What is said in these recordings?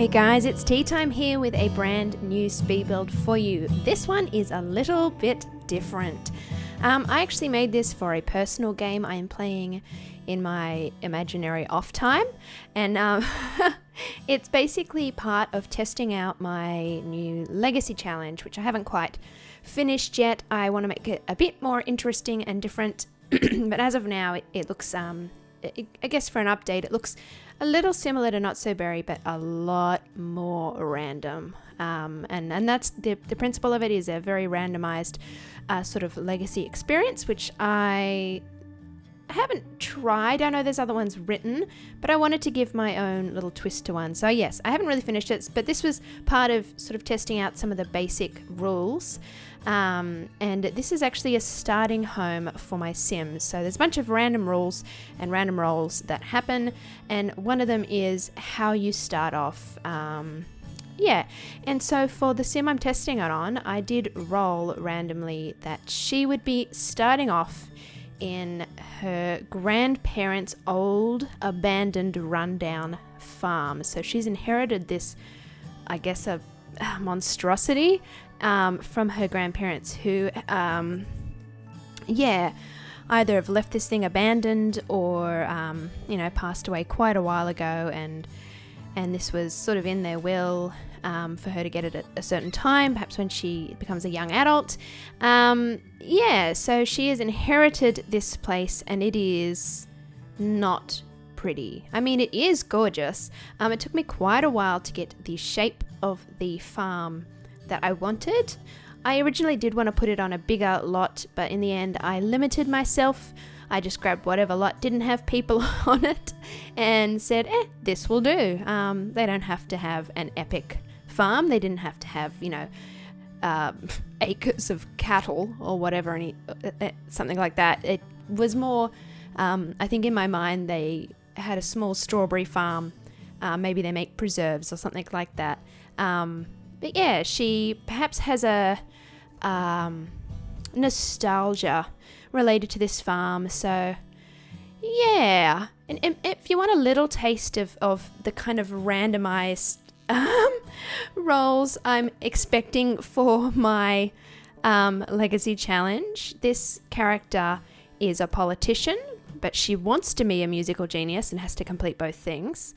Hey guys, it's Teatime here with a brand new speed build for you. This one is a little bit different. I actually made this for a personal game I am playing in my imaginary off time, and it's basically part of testing out my new legacy challenge, which I haven't quite finished yet. I want to make it a bit more interesting and different, but as of now it looks, I guess for an update, it looks a little similar to Not So Berry, but a lot more random. And that's the principle of it, is a very randomized sort of legacy experience, which I haven't tried. I know there's other ones written, but I wanted to give my own little twist to one. So yes, I haven't really finished it, but this was part of sort of testing out some of the basic rules. And this is actually a starting home for my Sims. So there's a bunch of random rules and random roles that happen, and one of them is how you start off. And so for the Sim I'm testing it on, I did roll randomly that she would be starting off in her grandparents' old, abandoned, rundown farm. So she's inherited this, I guess, a monstrosity from her grandparents, who, either have left this thing abandoned or, passed away quite a while ago, and this was sort of in their will for her to get it at a certain time, perhaps when she becomes a young adult. So she has inherited this place, and it is not pretty. I mean, it is gorgeous. It took me quite a while to get the shape of the farm that I wanted. I originally did want to put it on a bigger lot, but in the end I limited myself. I just grabbed whatever lot didn't have people on it and said, this will do. They don't have to have an epic farm. They didn't have to have, acres of cattle or whatever, something like that. It was more, I think in my mind, they had a small strawberry farm. Maybe they make preserves or something like that. But yeah, she perhaps has a nostalgia related to this farm. So yeah, and if you want a little taste of the kind of randomized roles I'm expecting for my legacy challenge, this character is a politician, but she wants to be a musical genius and has to complete both things.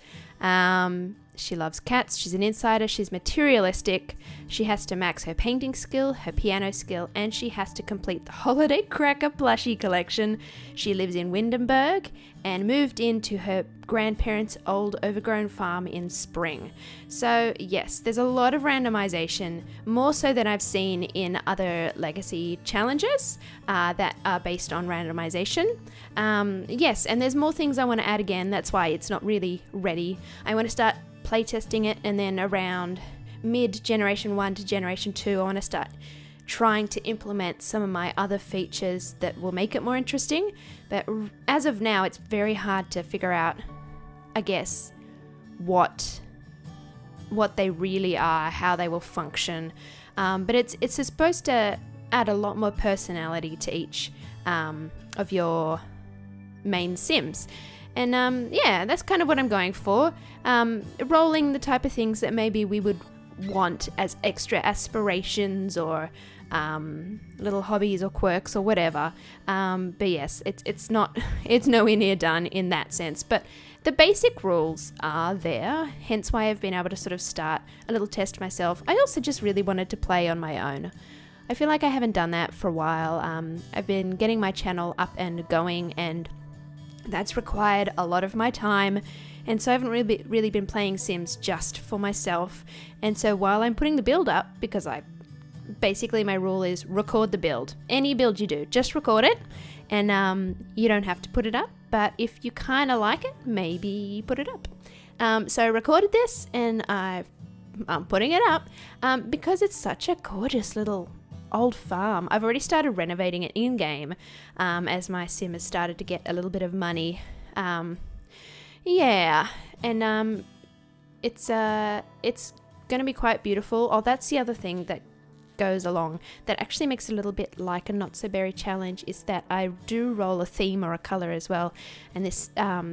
She loves cats, she's an insider, she's materialistic, she has to max her painting skill, her piano skill, and she has to complete the Holiday Cracker plushie collection. She lives in Windenburg and moved into her grandparents' old overgrown farm in spring. So yes, there's a lot of randomization, more so than I've seen in other legacy challenges that are based on randomization. Yes, and there's more things I want to add again. That's why it's not really ready. I want to start playtesting it, and then around mid Generation 1 to Generation 2, I want to start trying to implement some of my other features that will make it more interesting. But as of now, it's very hard to figure out, I guess, what they really are, how they will function. But it's supposed to add a lot more personality to each of your main Sims. And that's kind of what I'm going for. Rolling the type of things that maybe we would want as extra aspirations or little hobbies or quirks or whatever. But yes, it's nowhere near done in that sense. But the basic rules are there, hence why I've been able to sort of start a little test myself. I also just really wanted to play on my own. I feel like I haven't done that for a while. I've been getting my channel up and going, and that's required a lot of my time, and so I haven't really been playing Sims just for myself. And so while I'm putting the build up, because my rule is record the build. Any build you do, just record it, and you don't have to put it up, but if you kind of like it, maybe put it up. So I recorded this, and I'm putting it up because it's such a gorgeous little old farm. I've already started renovating it in-game as my Sim has started to get a little bit of money. It's going to be quite beautiful. Oh, that's the other thing that goes along that actually makes it a little bit like a Not So Berry challenge, is that I do roll a theme or a color as well, and this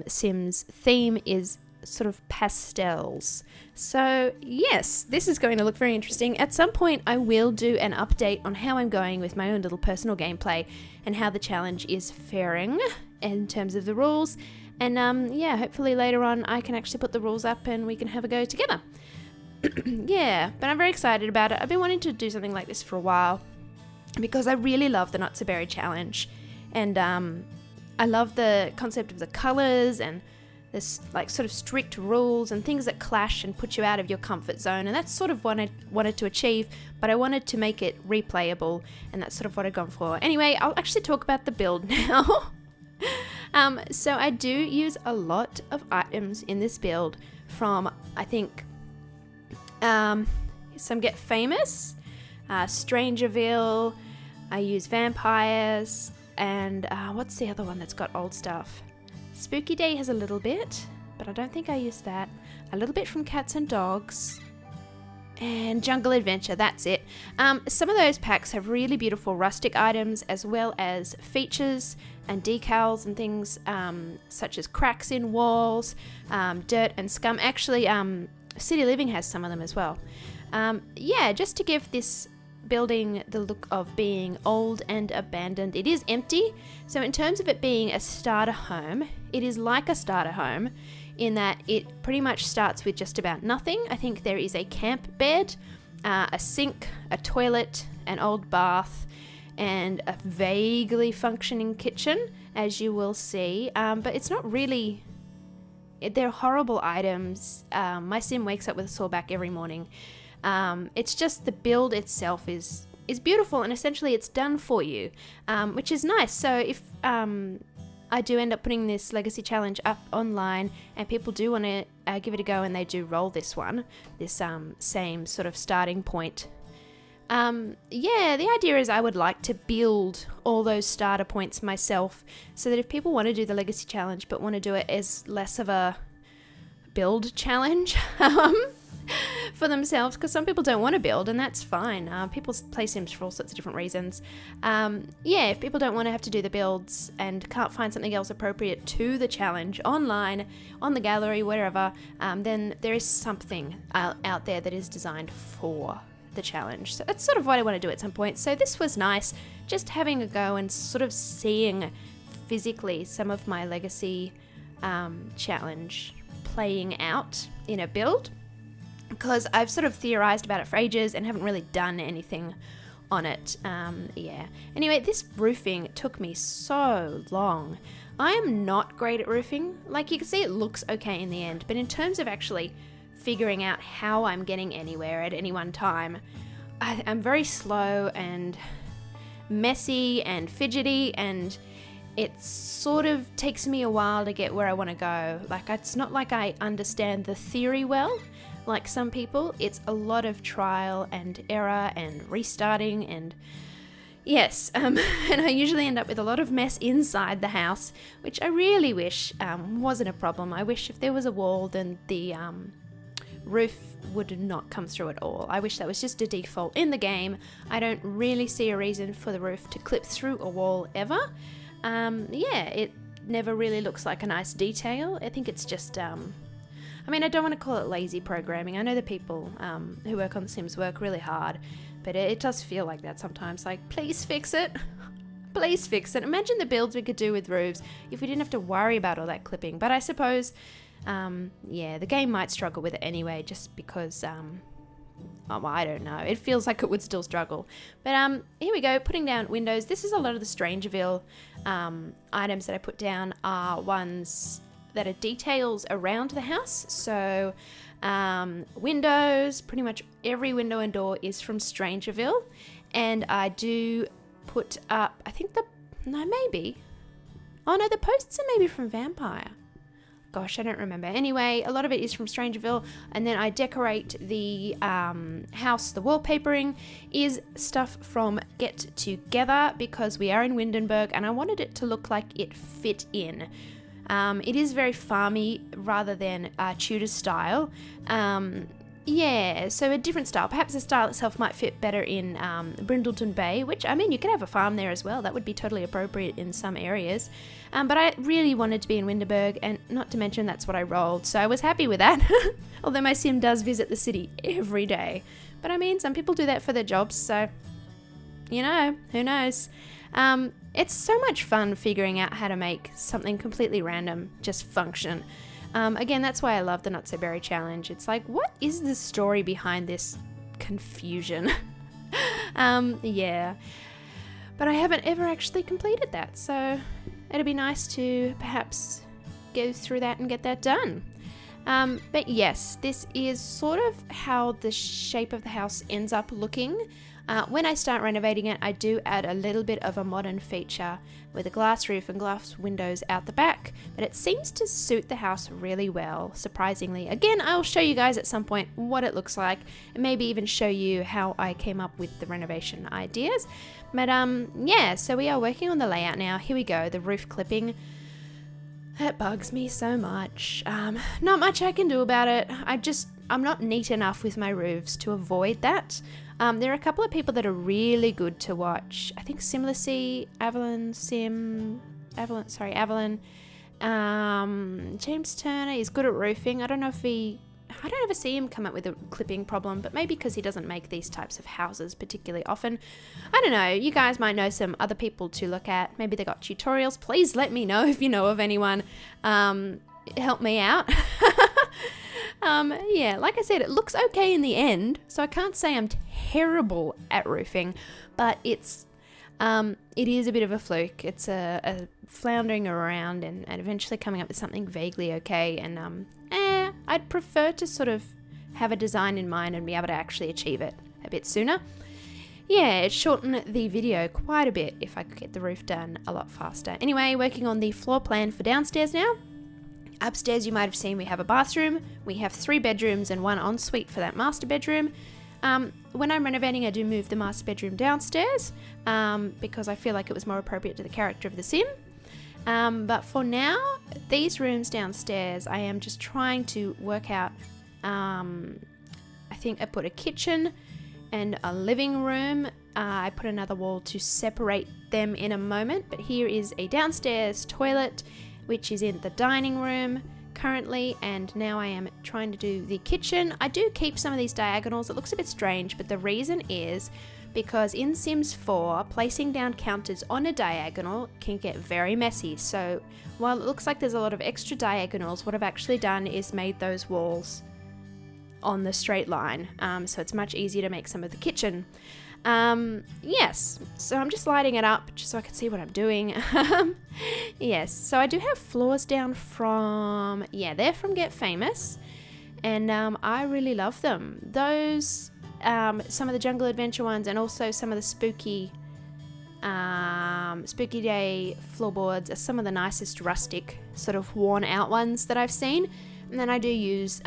Sims theme is sort of pastels. So yes, this is going to look very interesting. At some point I will do an update on how I'm going with my own little personal gameplay and how the challenge is faring in terms of the rules. And yeah, hopefully later on I can actually put the rules up and we can have a go together. Yeah, but I'm very excited about it. I've been wanting to do something like this for a while because I really love the Not So Berry challenge. And I love the concept of the colours and this like sort of strict rules and things that clash and put you out of your comfort zone, and that's sort of what I wanted to achieve, but I wanted to make it replayable, and that's sort of what I've gone for. Anyway, I'll actually talk about the build now. So I do use a lot of items in this build from, I think, some Get Famous, Strangerville, I use vampires, and what's the other one that's got old stuff? Spooky Day has a little bit, but I don't think I used that. A little bit from Cats and Dogs. And Jungle Adventure, that's it. Some of those packs have really beautiful rustic items as well as features and decals and things such as cracks in walls, dirt and scum. Actually, City Living has some of them as well. Yeah, just to give this building the look of being old and abandoned. It is empty, so in terms of it being a starter home, it is like a starter home in that it pretty much starts with just about nothing. I think there is a camp bed, a sink, a toilet, an old bath, and a vaguely functioning kitchen, as you will see, but it's not really... They're horrible items. My sim wakes up with a sore back every morning. It's just the build itself is beautiful, and essentially it's done for you, which is nice. So if I do end up putting this legacy challenge up online and people do want to give it a go and they do roll this one, this same sort of starting point, yeah, the idea is I would like to build all those starter points myself so that if people want to do the legacy challenge but want to do it as less of a build challenge for themselves, because some people don't want to build, and that's fine. People play Sims for all sorts of different reasons. Yeah, if people don't want to have to do the builds and can't find something else appropriate to the challenge online, on the gallery, wherever, then there is something out there that is designed for the challenge. So that's sort of what I want to do at some point. So this was nice, just having a go and sort of seeing physically some of my legacy challenge playing out in a build, because I've sort of theorized about it for ages and haven't really done anything on it. Yeah. Anyway, this roofing took me so long. I am not great at roofing. Like, you can see it looks okay in the end, but in terms of actually figuring out how I'm getting anywhere at any one time, I'm very slow and messy and fidgety, and it sort of takes me a while to get where I want to go. Like, it's not like I understand the theory well, like some people. It's a lot of trial and error and restarting, and yes, and I usually end up with a lot of mess inside the house, which I really wish wasn't a problem. I wish if there was a wall, then the roof would not come through at all. I wish that was just a default in the game. I don't really see a reason for the roof to clip through a wall ever. Yeah, it never really looks like a nice detail. I think it's just, I mean, I don't want to call it lazy programming. I know the people who work on The Sims work really hard, but it does feel like that sometimes. Like, please fix it. Please fix it. Imagine the builds we could do with roofs if we didn't have to worry about all that clipping. But I suppose, yeah, the game might struggle with it anyway, just because, oh, I don't know. It feels like it would still struggle. But here we go, putting down windows. This is a lot of the Strangerville items that I put down are ones that are details around the house. So windows, pretty much every window and door is from Strangerville. And I do put up, I think maybe. Oh no, the posts are maybe from Vampire. Gosh, I don't remember. Anyway, a lot of it is from Strangerville, and then I decorate the house. The wallpapering is stuff from Get Together, because we are in Windenburg, and I wanted it to look like it fit in. It is very farmy rather than Tudor style. Yeah, so a different style. Perhaps the style itself might fit better in Brindleton Bay, which, I mean, you could have a farm there as well. That would be totally appropriate in some areas. But I really wanted to be in Winterberg, and not to mention that's what I rolled, so I was happy with that. Although my sim does visit the city every day. But I mean, some people do that for their jobs, so, you know, who knows. It's so much fun figuring out how to make something completely random just function. Again, that's why I love the Not So Berry Challenge. It's like, what is the story behind this confusion? Yeah. But I haven't ever actually completed that, so it'd be nice to perhaps go through that and get that done. But yes, this is sort of how the shape of the house ends up looking. When I start renovating it, I do add a little bit of a modern feature with a glass roof and glass windows out the back, but it seems to suit the house really well, surprisingly. Again, I'll show you guys at some point what it looks like, and maybe even show you how I came up with the renovation ideas. But yeah, so we are working on the layout now. Here we go, the roof clipping. It bugs me so much. Not much I can do about it. I'm not neat enough with my roofs to avoid that. There are a couple of people that are really good to watch. I think Simlicy, Avalon, James Turner is good at roofing. I don't ever see him come up with a clipping problem, but maybe because he doesn't make these types of houses particularly often. I don't know, you guys might know some other people to look at. Maybe they got tutorials. Please let me know if you know of anyone. Help me out. Yeah, like I said, it looks okay in the end, so I can't say I'm terrible at roofing, but it is a bit of a fluke. It's a floundering around and eventually coming up with something vaguely okay, and I'd prefer to sort of have a design in mind and be able to actually achieve it a bit sooner. Yeah, it'd shorten the video quite a bit if I could get the roof done a lot faster. Anyway, working on the floor plan for downstairs now. Upstairs, you might have seen we have a bathroom. We have 3 bedrooms and 1 ensuite for that master bedroom. When I'm renovating, I do move the master bedroom downstairs because I feel like it was more appropriate to the character of the sim. But for now, these rooms downstairs, I am just trying to work out. I think I put a kitchen and a living room. I put another wall to separate them in a moment, but here is a downstairs toilet, which is in the dining room currently, and now I am trying to do the kitchen. I do keep some of these diagonals. It looks a bit strange, but the reason is because in Sims 4, placing down counters on a diagonal can get very messy. So while it looks like there's a lot of extra diagonals, what I've actually done is made those walls on the straight line, so it's much easier to make some of the kitchen. Yes, so I'm just lighting it up just so I can see what I'm doing. Yes, so I do have floors down from, they're from Get Famous, and I really love them. Those, some of the Jungle Adventure ones, and also some of the Spooky Day floorboards are some of the nicest rustic, sort of worn out ones that I've seen. And then I do use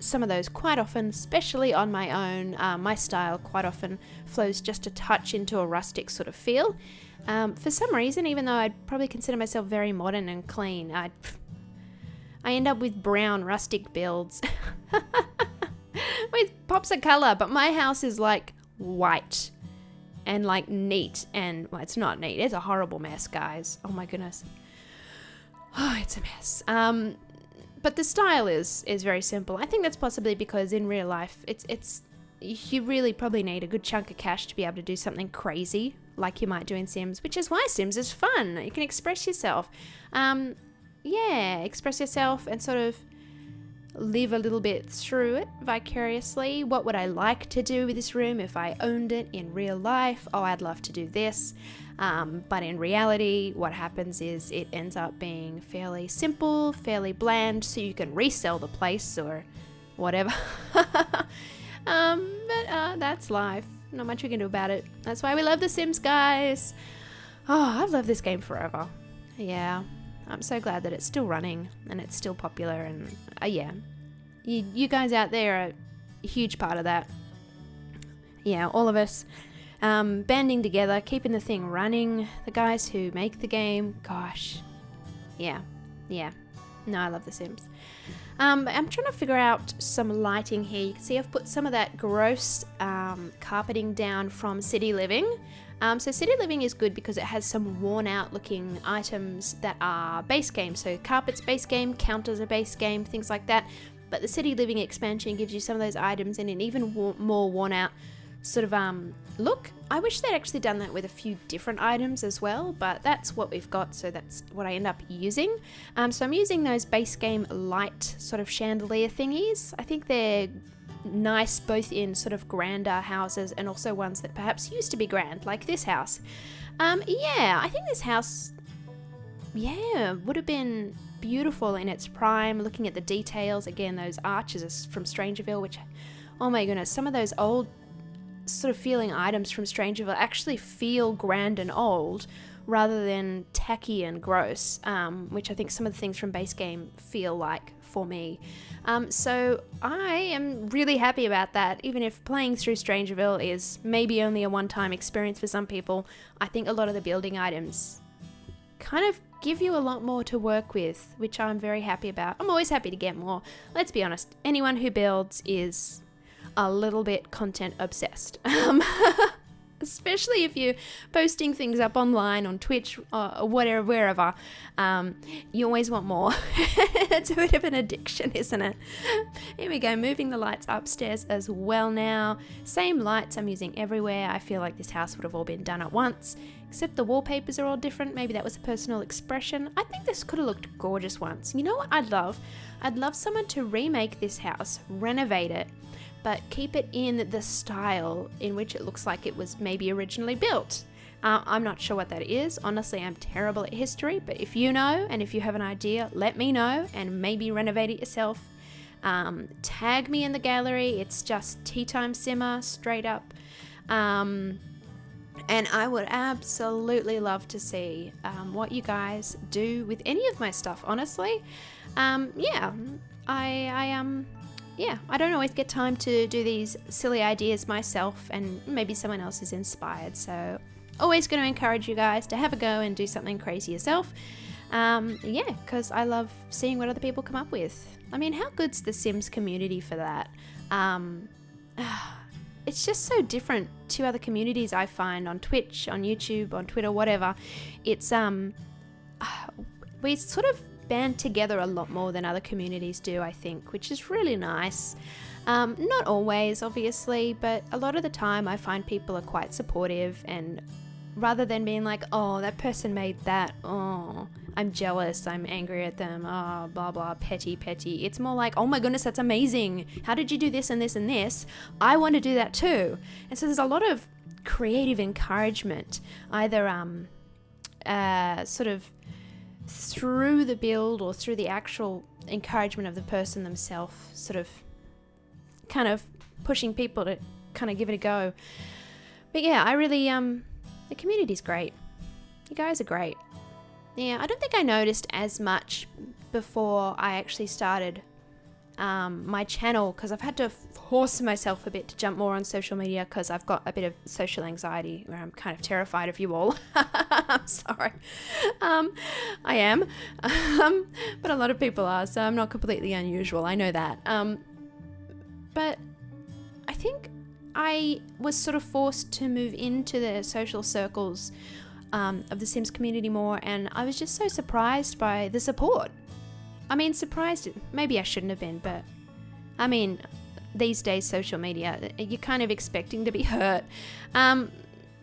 some of those quite often, especially on my own. My style quite often flows just a touch into a rustic sort of feel. For some reason, even though I'd probably consider myself very modern and clean, I end up with brown rustic builds with pops of colour, but my house is like white and like neat, and well, it's not neat, it's a horrible mess, guys. Oh my goodness. Oh, it's a mess. But the style is very simple. I think that's possibly because in real life, it's you really probably need a good chunk of cash to be able to do something crazy like you might do in Sims, which is why Sims is fun. You can express yourself. Express yourself and sort of live a little bit through it vicariously. What would I like to do with this room if I owned it in real life? Oh, I'd love to do this. But in reality, what happens is it ends up being fairly simple, fairly bland, so you can resell the place or whatever. But that's life. Not much we can do about it. That's why we love The Sims, guys. Oh, I've loved this game forever. Yeah, I'm so glad that it's still running and it's still popular. And you guys out there are a huge part of that. Yeah, all of us. Banding together, keeping the thing running, the guys who make the game, gosh, yeah, No, I love The Sims. I'm trying to figure out some lighting here. You can see I've put some of that gross carpeting down from City Living. So City Living is good because it has some worn out looking items that are base game. So carpet's base game, counters are base game, things like that. But the City Living expansion gives you some of those items in an even more worn out sort of look. I wish they'd actually done that with a few different items as well, but that's what we've got, so that's what I end up using. So I'm using those base game light sort of chandelier thingies. I think they're nice both in sort of grander houses and also ones that perhaps used to be grand, like this house. Yeah, I think this house, would have been beautiful in its prime. Looking at the details, again, those arches are from Strangerville, which, oh my goodness, some of those old sort of feeling items from Strangerville actually feel grand and old rather than tacky and gross, which I think some of the things from base game feel like for me. So I am really happy about that. Even if playing through Strangerville is maybe only a one-time experience for some people, I think a lot of the building items kind of give you a lot more to work with, which I'm very happy about. I'm always happy to get more. Let's be honest, anyone who builds is a little bit content obsessed. Especially if you're posting things up online on Twitch or whatever, wherever, you always want more. It's a bit of an addiction, isn't it? Here we go, moving the lights upstairs as well now. Same lights I'm using everywhere. I feel like this house would have all been done at once, except the wallpapers are all different. Maybe that was a personal expression. I think this could have looked gorgeous once. You know what I'd love? I'd love someone to remake this house, renovate it, but keep it in the style in which it looks like it was maybe originally built. I'm not sure what that is. Honestly, I'm terrible at history, but if you know and if you have an idea, let me know and maybe renovate it yourself. Tag me in the gallery. It's just Teatime Simmer, straight up. And I would absolutely love to see what you guys do with any of my stuff, honestly. I don't always get time to do these silly ideas myself, and maybe someone else is inspired. So always going to encourage you guys to have a go and do something crazy yourself. Because I love seeing what other people come up with. I mean, how good's the Sims community for that? It's just so different to other communities I find on Twitch, on YouTube, on Twitter, whatever. It's we sort of band together a lot more than other communities do, I think, which is really nice. Not always, obviously, but a lot of the time I find people are quite supportive, and rather than being like, oh, that person made that, oh, I'm jealous, I'm angry at them, oh, blah, blah, petty. It's more like, oh my goodness, that's amazing. How did you do this and this and this? I want to do that too. And so there's a lot of creative encouragement, either sort of through the build or through the actual encouragement of the person themselves, sort of kind of pushing people to kind of give it a go. But yeah, I really, the community's great. You guys are great. Yeah, I don't think I noticed as much before I actually started my channel, because I've had to force myself a bit to jump more on social media, because I've got a bit of social anxiety where I'm kind of terrified of you all. I'm sorry. I am. But a lot of people are, so I'm not completely unusual. I know that. But I think I was sort of forced to move into the social circles of the Sims community more, and I was just so surprised by the support. I mean, surprised, maybe I shouldn't have been, but I mean, these days, social media, you're kind of expecting to be hurt,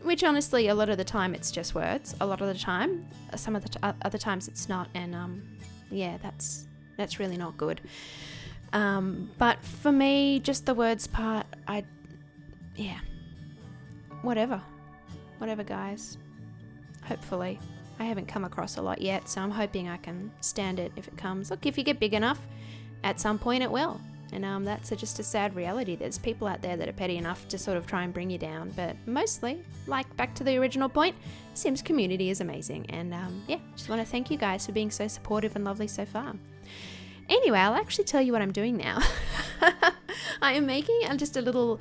which honestly, a lot of the time, it's just words. A lot of the time, some of the other times it's not, and that's really not good. But for me, just the words part, whatever, guys. Hopefully. I haven't come across a lot yet, so I'm hoping I can stand it if it comes. Look, if you get big enough, at some point it will. And that's just a sad reality. There's people out there that are petty enough to sort of try and bring you down. But mostly, like back to the original point, Sims community is amazing. And just want to thank you guys for being so supportive and lovely so far. Anyway, I'll actually tell you what I'm doing now. I am making just a little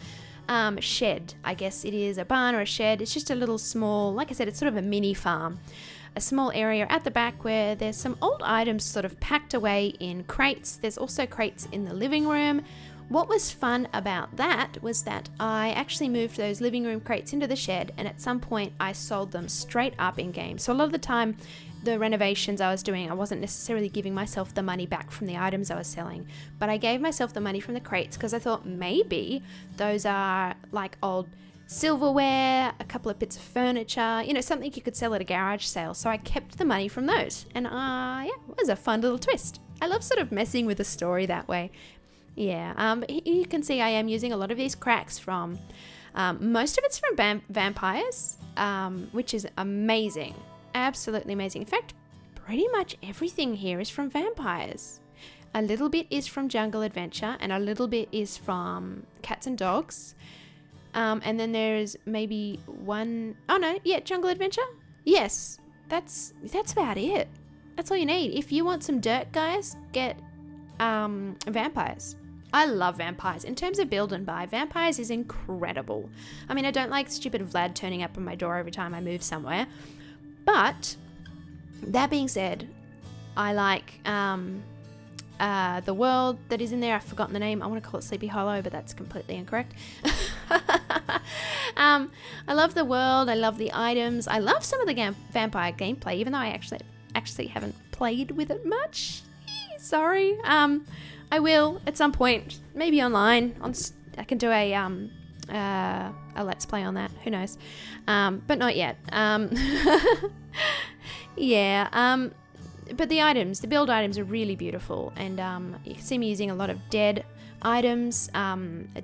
shed. I guess it is a barn or a shed. It's just a little small, like I said, it's sort of a mini farm. a small area at the back where there's some old items sort of packed away in crates. There's also crates in the living room. What was fun about that was that I actually moved those living room crates into the shed, and at some point I sold them straight up in game. So a lot of the time, the renovations I was doing, I wasn't necessarily giving myself the money back from the items I was selling, but I gave myself the money from the crates because I thought maybe those are like old silverware, a couple of bits of furniture, something you could sell at a garage sale. So I kept the money from those, and it was a fun little twist. I love sort of messing with the story that way. Yeah, you can see I am using a lot of these cracks from, most of it's from vampires, which is amazing. Absolutely amazing. In fact, pretty much everything here is from vampires. A little bit is from Jungle Adventure, and a little bit is from Cats and Dogs. And then there's maybe Jungle Adventure. Yes, that's about it. That's all you need. If you want some dirt, guys, get vampires. I love vampires. In terms of build and buy, vampires is incredible. I mean, I don't like stupid Vlad turning up on my door every time I move somewhere. But that being said, I like the world that is in there. I've forgotten the name. I want to call it Sleepy Hollow, but that's completely incorrect. I love the world. I love the items. I love some of the vampire gameplay, even though I actually haven't played with it much. Sorry. I will at some point, maybe online. I can do a let's play on that. Who knows? But not yet. Yeah. But the build items are really beautiful, and you can see me using a lot of dead items,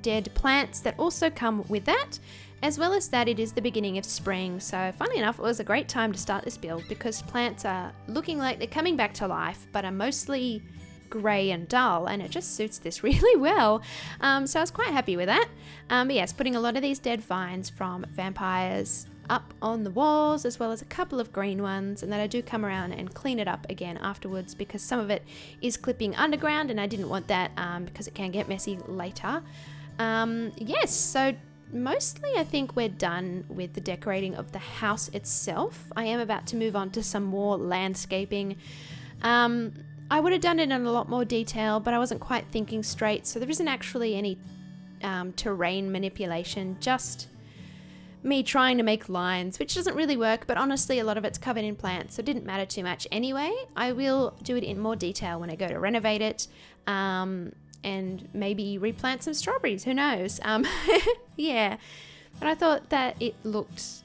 dead plants that also come with that. As well as that, it is the beginning of spring, so funnily enough, it was a great time to start this build because plants are looking like they're coming back to life, but are mostly grey and dull, and it just suits this really well. So I was quite happy with that. But yes, putting a lot of these dead vines from vampires up on the walls, as well as a couple of green ones, and then I do come around and clean it up again afterwards because some of it is clipping underground, and I didn't want that because it can get messy later. Yes, so mostly I think we're done with the decorating of the house itself. I am about to move on to some more landscaping. I would have done it in a lot more detail, but I wasn't quite thinking straight, so there isn't actually any terrain manipulation, just me trying to make lines, which doesn't really work, but honestly a lot of it's covered in plants, so it didn't matter too much anyway. I will do it in more detail when I go to renovate it, and maybe replant some strawberries, who knows. Yeah, but I thought that it looked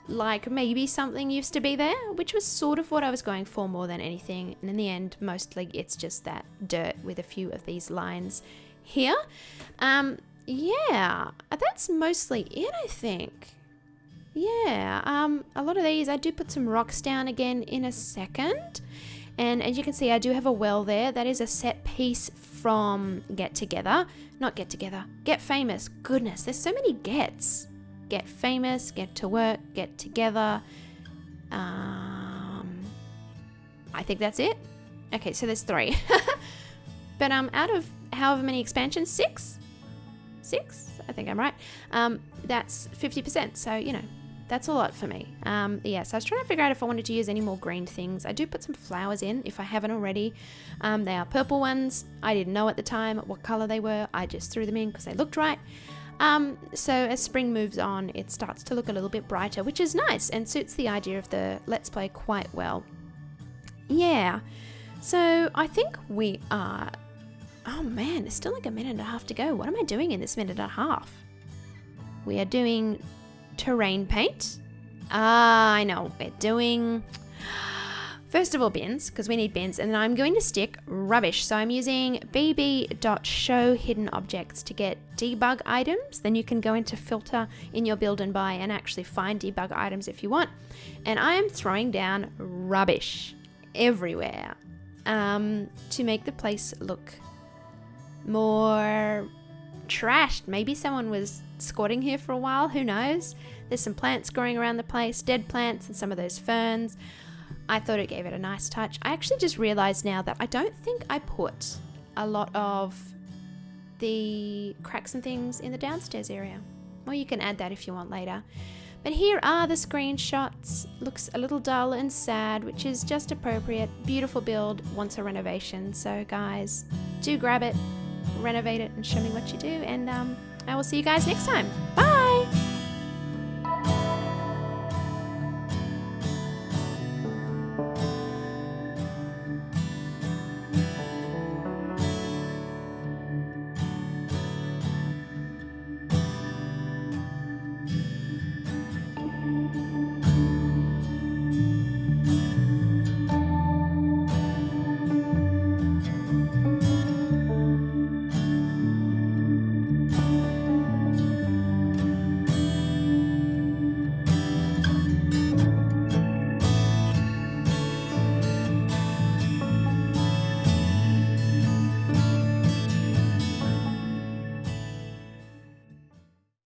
like maybe something used to be there, which was sort of what I was going for more than anything, and in the end mostly it's just that dirt with a few of these lines here. Yeah, that's mostly it, I think. Yeah, a lot of these, I do put some rocks down again in a second, and as you can see I do have a well there. That is a set piece from Get Famous. Goodness, there's so many gets. Get Famous, Get to Work, Get Together. I think that's it. Okay, so there's 3. But out of however many expansions, 6? I think I'm right. That's 50%, so that's a lot for me. Yeah, so I was trying to figure out if I wanted to use any more green things. I do put some flowers in if I haven't already. They are purple ones. I didn't know at the time what color they were. I just threw them in because they looked right. So as spring moves on, it starts to look a little bit brighter, which is nice and suits the idea of the Let's Play quite well. Yeah, so I think we are... Oh man, there's still like a minute and a half to go. What am I doing in this minute and a half? We are doing terrain paint. I know, we're doing... First of all, bins, because we need bins, and then I'm going to stick rubbish. So I'm using bb.show hidden objects to get debug items. Then you can go into filter in your build and buy and actually find debug items if you want. And I am throwing down rubbish everywhere to make the place look more trashed. Maybe someone was squatting here for a while, who knows? There's some plants growing around the place, dead plants and some of those ferns. I thought it gave it a nice touch. I actually just realized now that I don't think I put a lot of the cracks and things in the downstairs area. Well, you can add that if you want later. But here are the screenshots. Looks a little dull and sad, which is just appropriate. Beautiful build, wants a renovation. So guys, do grab it, renovate it, and show me what you do. And I will see you guys next time. Bye!